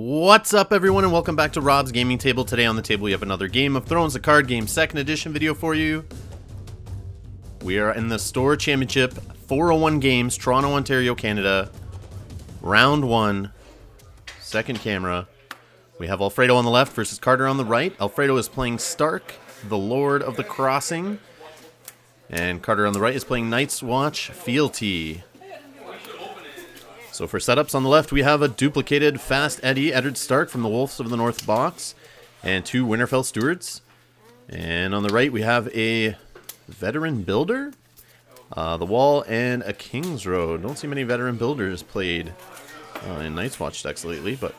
What's up, everyone, and welcome back to Rob's Gaming Table. Today on the table we have another Game of Thrones, a card game, 2nd edition video for you. We are in the Store Championship, 401 games, Toronto, Ontario, Canada. Round 1, second camera. We have Alfredo on the left versus Carter on the right. Alfredo is playing Stark, the Lord of the Crossing. And Carter on the right is playing Watch Fealty. So for setups on the left, we have a duplicated Fast Eddard Stark from the Wolves of the North box, and 2 Winterfell Stewards. And on the right, we have a Veteran Builder, the Wall, and a King's Road. Don't see many Veteran Builders played in Night's Watch decks lately, but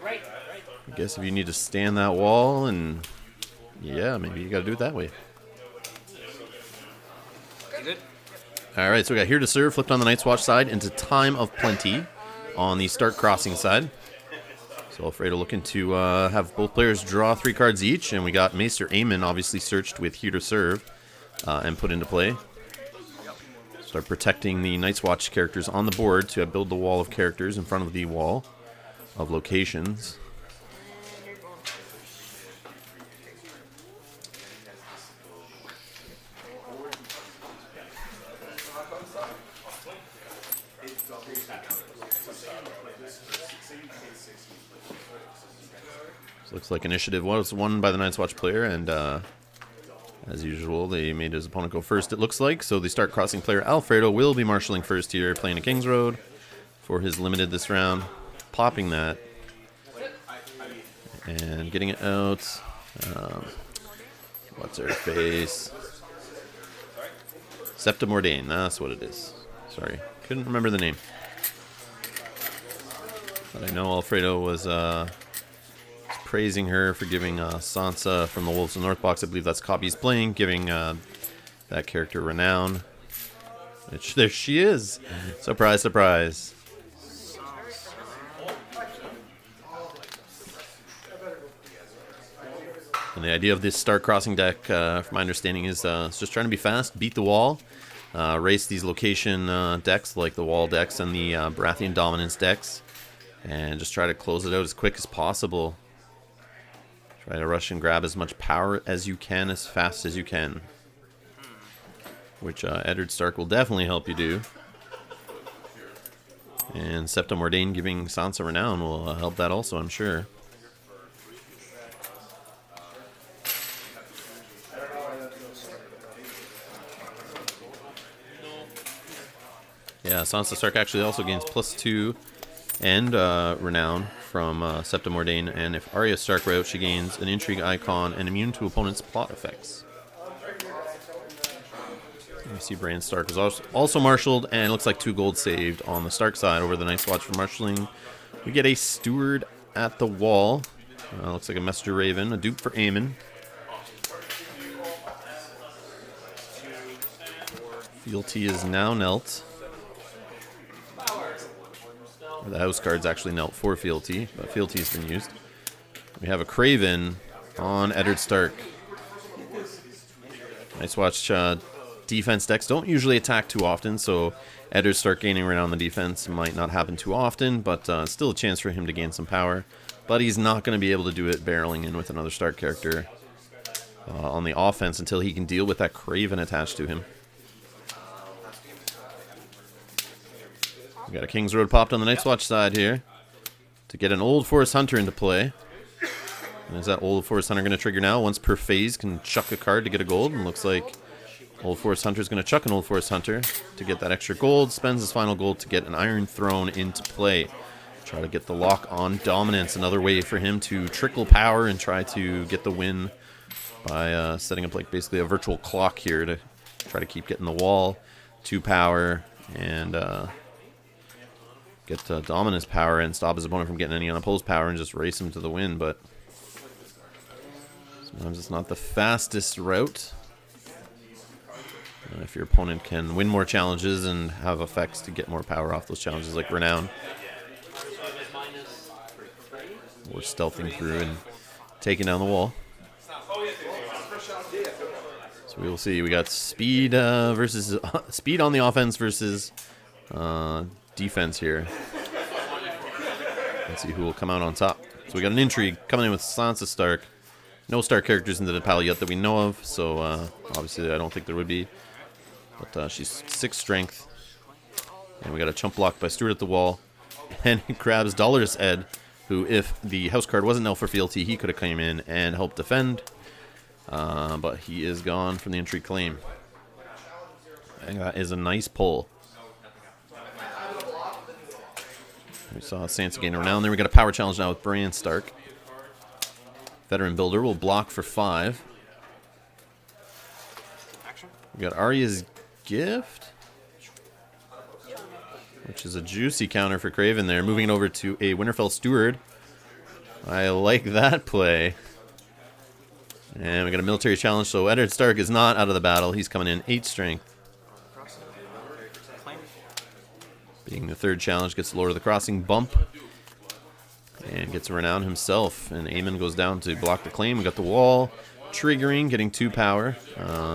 I guess if you need to stand that wall, and yeah, maybe you got to do it that way. Alright, so we got Here to Serve flipped on the Night's Watch side into Time of Plenty on the Stark Crossing side. So Alfredo looking to have both players draw 3 cards each, and we got Maester Aemon obviously searched with Here to Serve and put into play. Start protecting the Night's Watch characters on the board to build the wall of characters in front of the wall of locations. Looks like initiative was won by the Night's Watch player, and as usual, they made his opponent go first, it looks like. So the Stark Crossing player, Alfredo, will be marshalling first here, playing a King's Road for his limited this round. Popping that. And getting it out. What's her face? Septa Mordain, that's what it is. Sorry, couldn't remember the name. But I know Alfredo was praising her for giving Sansa from the Wolves of the North box, I believe that's Copy's playing, giving that character renown. Which, there she is. Surprise, surprise. And the idea of this Stark Crossing deck, from my understanding, is just trying to be fast, beat the wall, race these location decks like the wall decks and the Baratheon Dominance decks, and just try to close it out as quick as possible. Try to rush and grab as much power as you can, as fast as you can. Which Eddard Stark will definitely help you do. And Septa Mordain giving Sansa renown will help that also, I'm sure. Yeah, Sansa Stark actually also gains +2 and renown from Septa Mordain, and if Arya Stark were out, she gains an intrigue icon and immune to opponent's plot effects. You see Bran Stark was also marshaled, and it looks like 2 gold saved on the Stark side over the Night's Watch for marshalling. We get a Steward at the wall. Looks like a Messenger Raven, a dupe for Aemon. Fealty is now knelt. The house card's actually knelt for Fealty, but Fealty's been used. We have a Craven on Eddard Stark. Night's Watch defense decks don't usually attack too often, so Eddard Stark gaining renown on the defense might not happen too often, but still a chance for him to gain some power. But he's not going to be able to do it barreling in with another Stark character on the offense until he can deal with that Craven attached to him. We got a King's Road popped on the Night's Watch side here to get an Old Forest Hunter into play. And is that Old Forest Hunter going to trigger now? Once per phase, can chuck a card to get a gold. And looks like Old Forest Hunter is going to chuck an Old Forest Hunter to get that extra gold. Spends his final gold to get an Iron Throne into play. Try to get the lock on dominance. Another way for him to trickle power and try to get the win by setting up like basically a virtual clock here to try to keep getting the wall to power and get dominance power and stop his opponent from getting any unopposed power and just race him to the win. But sometimes it's not the fastest route. If your opponent can win more challenges and have effects to get more power off those challenges, like Renown, or stealthing through and taking down the wall. So we will see. We got speed versus speed on the offense versus defense here. Let's see who will come out on top. So we got an intrigue coming in with Sansa Stark. No Stark characters into the pile yet that we know of, so obviously I don't think there would be. But she's 6 strength. And we got a chump block by Stuart at the wall. And it grabs Dolorous Ed, who, if the house card wasn't Elf for Fealty, he could have come in and helped defend. But he is gone from the intrigue claim. And that is a nice pull. We saw Sansa gain renown. Then we got a power challenge now with Bran Stark. Veteran Builder will block for 5. We got Arya's Gift, which is a juicy counter for Craven there. Moving it over to a Winterfell Steward. I like that play. And we got a military challenge, so Eddard Stark is not out of the battle. He's coming in 8 strength. Being the 3rd challenge, gets Lord of the Crossing bump. And gets a renown himself. And Aemon goes down to block the claim. We got the wall triggering, getting 2 power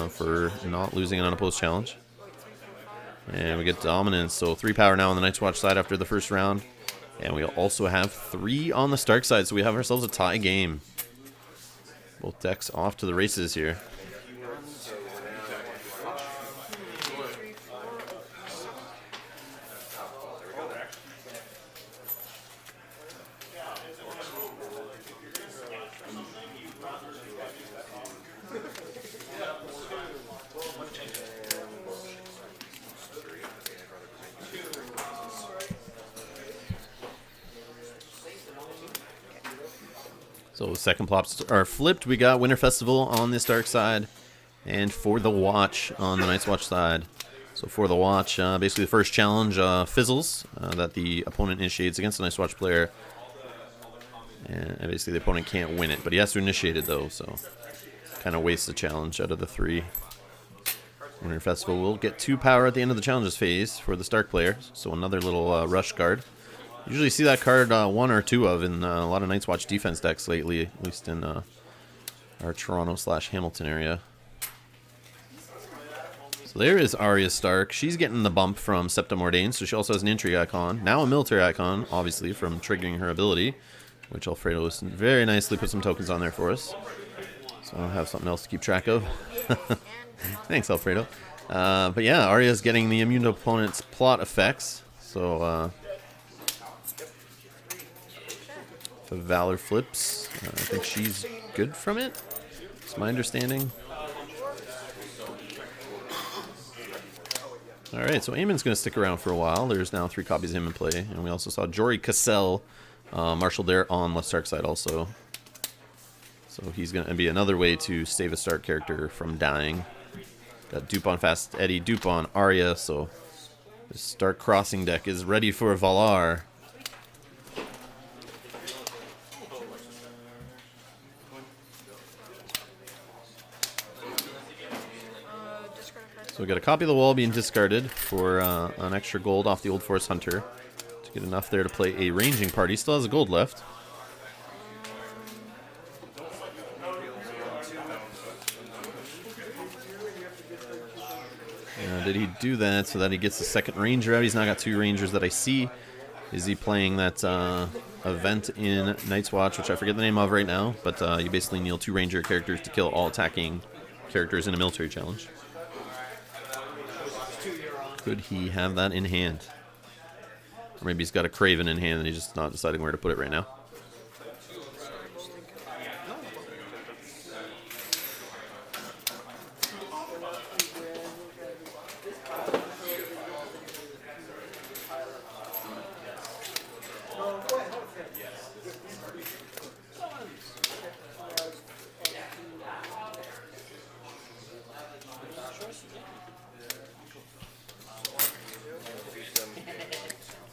for not losing an unopposed challenge. And we get Dominance, so 3 power now on the Night's Watch side after the first round. And we also have 3 on the Stark side, so we have ourselves a tie game. Both decks off to the races here. So second plops are flipped. We got Winter Festival on the Stark side, and For the Watch on the Night's Watch side. So For the Watch, basically the first challenge fizzles that the opponent initiates against the Night's Watch player. And basically the opponent can't win it, but he has to initiate it though, so kind of wastes the challenge out of the 3. Winter Festival will get 2 power at the end of the challenges phase for the Stark player, so another little rush card. Usually see that card 1 or 2 of in a lot of Night's Watch defense decks lately, at least in our Toronto/Hamilton area. So there is Arya Stark. She's getting the bump from Septum Ordained, so she also has an intrigue icon. Now a military icon, obviously, from triggering her ability, which Alfredo has very nicely put some tokens on there for us. So I don't have something else to keep track of. Thanks, Alfredo. But yeah, Arya's getting the immune to opponent's plot effects. So the Valor flips. I think she's good from it. It's my understanding. Alright, so Aemon's going to stick around for a while. There's now 3 copies of him in play. And we also saw Jory Cassell marshal there on the Stark side also. So he's going to be another way to save a Stark character from dying. Got dupe on Fast Eddie, dupe on Arya, so the Stark crossing deck is ready for Valar. So we got a copy of the wall being discarded for an extra gold off the Old Forest Hunter to get enough there to play a ranging party. Still has a gold left. Did he do that so that he gets the second ranger out? He's now got 2 rangers that I see. Is he playing that event in Night's Watch, which I forget the name of right now, but you basically kneel 2 ranger characters to kill all attacking characters in a military challenge. Could he have that in hand? Or maybe he's got a Craven in hand and he's just not deciding where to put it right now.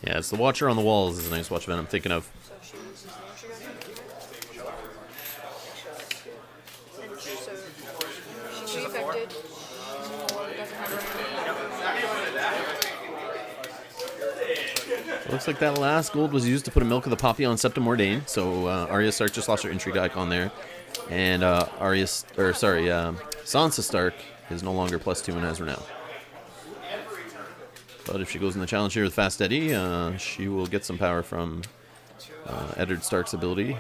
Yeah, it's the Watcher on the Walls is a nice watch event I'm thinking of. Looks like that last gold was used to put a Milk of the Poppy on Septum Ordain. So Arya Stark just lost her intrigue icon there, and Sansa Stark is no longer +2 and has renown. But if she goes in the challenge here with Fast Eddie, she will get some power from Eddard Stark's ability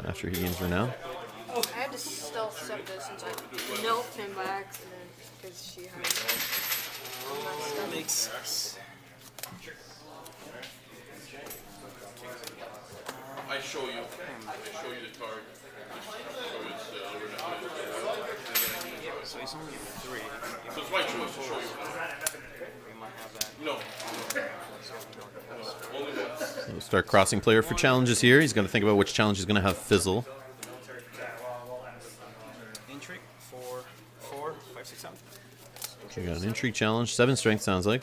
after he gains renown. I had to stealth Septa since I knelt him by accident because she had That makes sense. I show you the card. So he's only 3. So it's my choice to show you. We might have that. No. So we'll start crossing player for challenges here. He's going to think about which challenge he's going to have fizzle. Intrigue, 4, 4, 5, 6, 7. We got an intrigue challenge. 7 strength sounds like.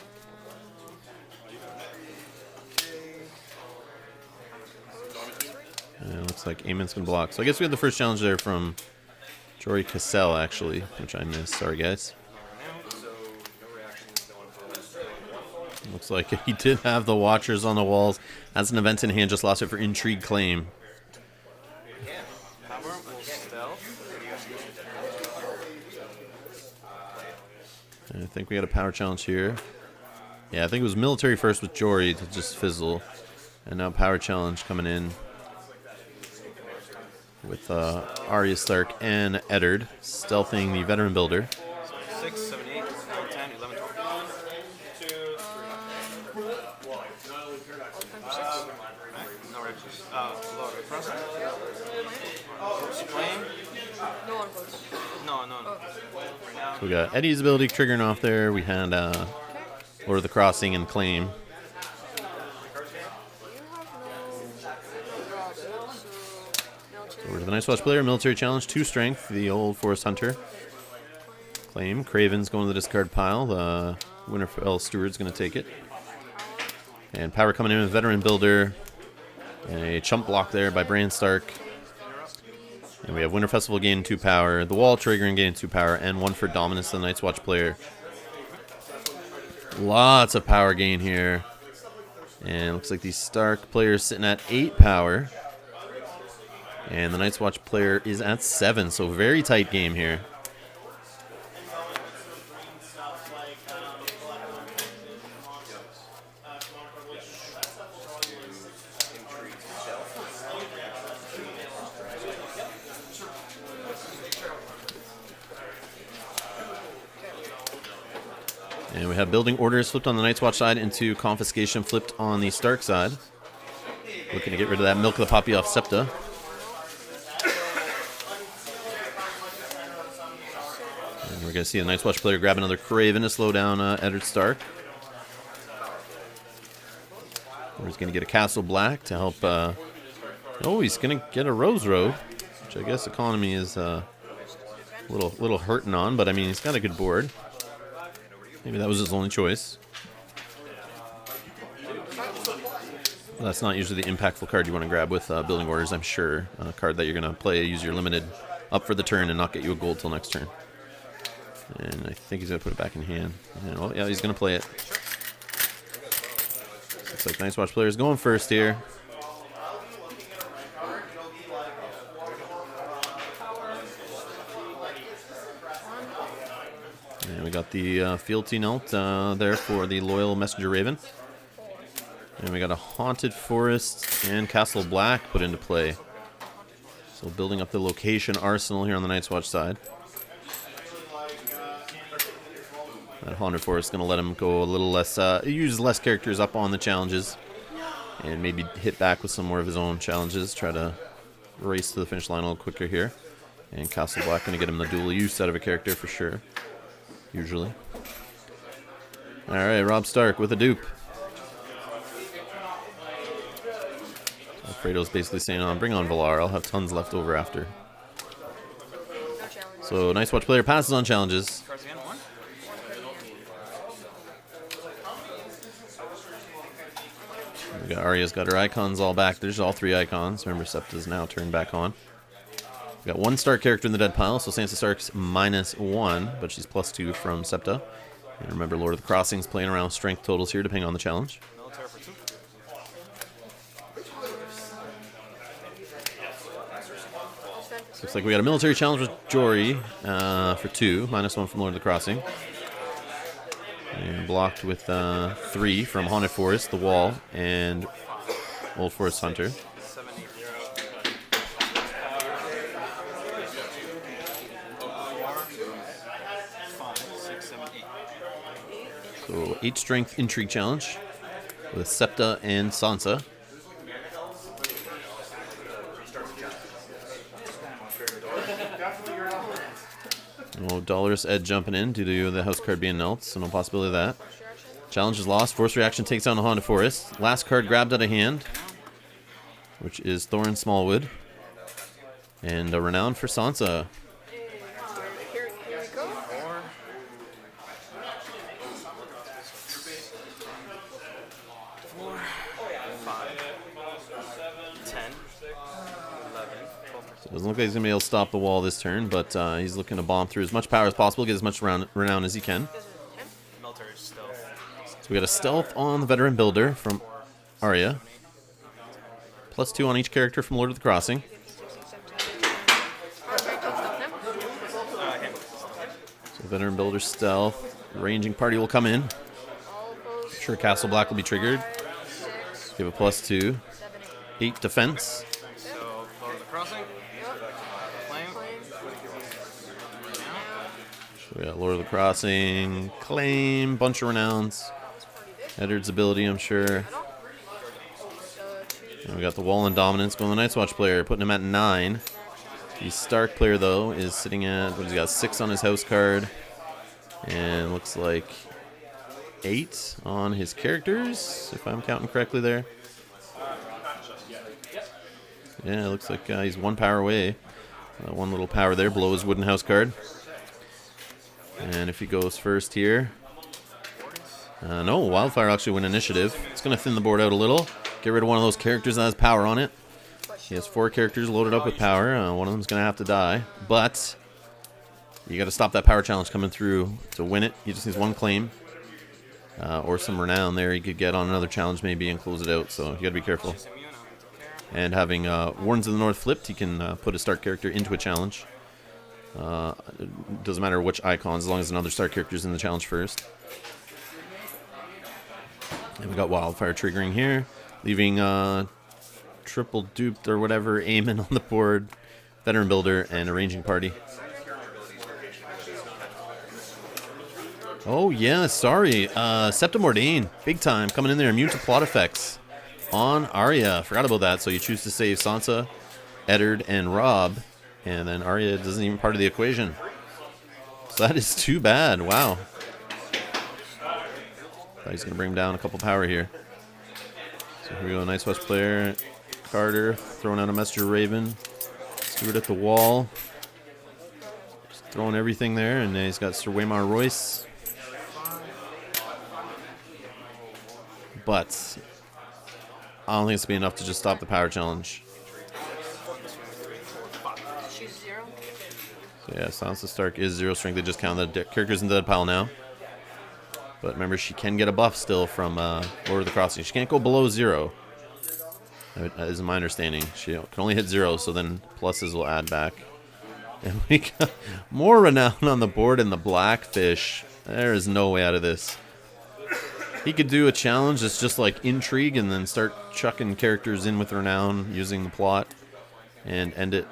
And it looks like Eamon's going to block. So I guess we had the first challenge there from Jory Cassell, actually, which I missed. Sorry, guys. Looks like he did have the Watchers on the walls. Has an event in hand, just lost it for Intrigue Claim. And I think we got a power challenge here. Yeah, I think it was military first with Jory to just fizzle. And now power challenge coming in with Arya Stark and Eddard stealthing the veteran builder. 6, 7, 8, 9, 10, 11, 12. No registers. Lower. Cross. Flame. no one votes. No. So we got Eddie's ability triggering off there. We had Lord of the Crossing and Claim. Over to the Night's Watch player, military challenge, 2 strength, the old Forest Hunter. Claim, Craven's going to the discard pile, the Winterfell Steward's going to take it. And power coming in with Veteran Builder, and a chump block there by Bran Stark. And we have Winter Festival gain 2 power, the Wall triggering gain 2 power, and 1 for Dominus, the Night's Watch player. Lots of power gain here. And it looks like the Stark player is sitting at 8 power. And the Night's Watch player is at 7, so very tight game here. And we have building orders flipped on the Night's Watch side into confiscation flipped on the Stark side. Looking to get rid of that Milk of the Poppy off Septa. And we're going to see the Night's Watch player grab another Craven to slow down Eddard Stark. Or he's going to get a Castle Black to help... oh, he's going to get a Rose Road, which I guess economy is a little hurting on, but I mean, he's got a good board. Maybe that was his only choice. That's not usually the impactful card you want to grab with building orders, I'm sure. A card that you're going to play, use your limited up for the turn and not get you a gold till next turn. And I think he's going to put it back in hand. And, oh, yeah, he's going to play it. Looks like Night's Watch player is going first here. And we got the Fealty Note there for the Loyal Messenger Raven. And we got a Haunted Forest and Castle Black put into play. So building up the location arsenal here on the Night's Watch side. That Haunted Forest is going to let him go a little less, use less characters up on the challenges. And maybe hit back with some more of his own challenges. Try to race to the finish line a little quicker here. And Castle Black going to get him the dual use out of a character for sure. Usually. Alright, Rob Stark with a dupe. Alfredo's basically saying, oh, bring on Valar, I'll have tons left over after. So, Night's Watch player passes on challenges. We got Arya's got her icons all back. There's all 3 icons. Remember, Septa's now turned back on. We got 1 Stark character in the dead pile, so Sansa Stark's -1, but she's +2 from Septa. And remember, Lord of the Crossing's playing around strength totals here, depending on the challenge. Looks like we got a military challenge with Jory for 2, -1 from Lord of the Crossing. And blocked with 3 from Haunted Forest, the Wall, and Old Forest Hunter. 7, 8. 5, 6, 7, 8. So 8 strength intrigue challenge with Septa and Sansa. Oh, Dolorous Ed jumping in due to the house card being knelt, so no possibility of that. Challenge is lost. Force Reaction takes down the Haunted Forest. Last card grabbed out of hand, which is Thorin Smallwood. And a Renown for Sansa. Here we go. 4. 4, 5, 10, 11, 12. So it doesn't look like he's going to be able to stop the wall this turn, but he's looking to bomb through as much power as possible, get as much renown as he can. Military stealth. So we got a stealth on the Veteran Builder from Arya. +2 on each character from Lord of the Crossing. So Veteran Builder stealth. Ranging party will come in. I'm sure Castle Black will be triggered. Give a +2. 8 defense. So, Lord of the Crossing. Claim. So we got Lord of the Crossing, Claim, bunch of renowns. Eddard's ability, I'm sure. And we got the Wall and Dominance going to the Night's Watch player, putting him at 9. The Stark player, though, is sitting at, what, he's got 6 on his house card. And looks like 8 on his characters, if I'm counting correctly there. Yeah, it looks like he's 1 power away. 1 little power there below his Wooden House card. And if he goes first here... no, Wildfire actually win initiative. It's going to thin the board out a little. Get rid of one of those characters that has power on it. He has 4 characters loaded up with power. One of them's going to have to die. But you got to stop that power challenge coming through to win it. He just needs 1 claim. Or some renown there he could get on another challenge maybe and close it out. So you got to be careful. And having Wardens of the North flipped, he can put a start character into a challenge. It doesn't matter which icons, as long as another start character is in the challenge first. And we got Wildfire triggering here, leaving triple duped or whatever Aemon on the board, Veteran Builder, and Arranging Party. Oh yeah, sorry. Septa Mordain, big time, coming in there, immune to plot effects on Arya. Forgot about that, so you choose to save Sansa, Eddard, and Robb, and then Arya isn't even part of the equation. So that is too bad, wow. Thought he's going to bring down a couple power here. So here we go, Night's Watch player, Carter, throwing out a Messenger Raven, Stewart at the wall, just throwing everything there, and then he's got Sir Waymar Royce. But I don't think it's going to be enough to just stop the power challenge. Choose 0. So yeah, Sansa Stark is 0 strength. They just count the characters in the dead pile now. But remember, she can get a buff still from Lord of the Crossing. She can't go below 0. That is my understanding. She can only hit 0, so then pluses will add back. And we got more renown on the board in the Blackfish. There is no way out of this. He could do a challenge that's just like intrigue and then start chucking characters in with renown using the plot and end it.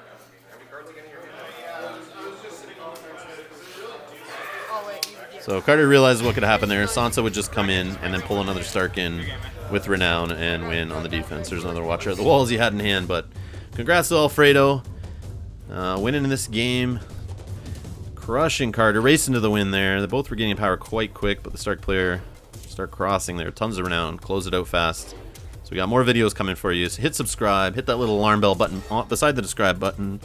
So Carter realizes what could happen there. Sansa would just come in and then pull another Stark in with renown and win on the defense. There's another Watcher at the walls he had in hand, but congrats to Alfredo. Winning this game. Crushing Carter, racing to the win there. They both were getting power quite quick, but the Stark player start crossing there. Tons of renown. Close it out fast. So we got more videos coming for you. So hit subscribe. Hit that little alarm bell button beside the subscribe button.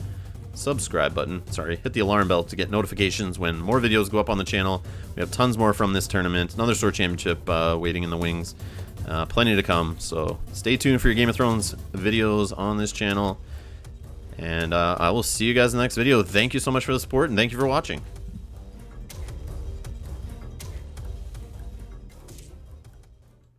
Sorry. Hit the alarm bell to get notifications when more videos go up on the channel. We have tons more from this tournament. Another Store Championship waiting in the wings. Plenty to come. So stay tuned for your Game of Thrones videos on this channel. And I will see you guys in the next video. Thank you so much for the support, and thank you for watching.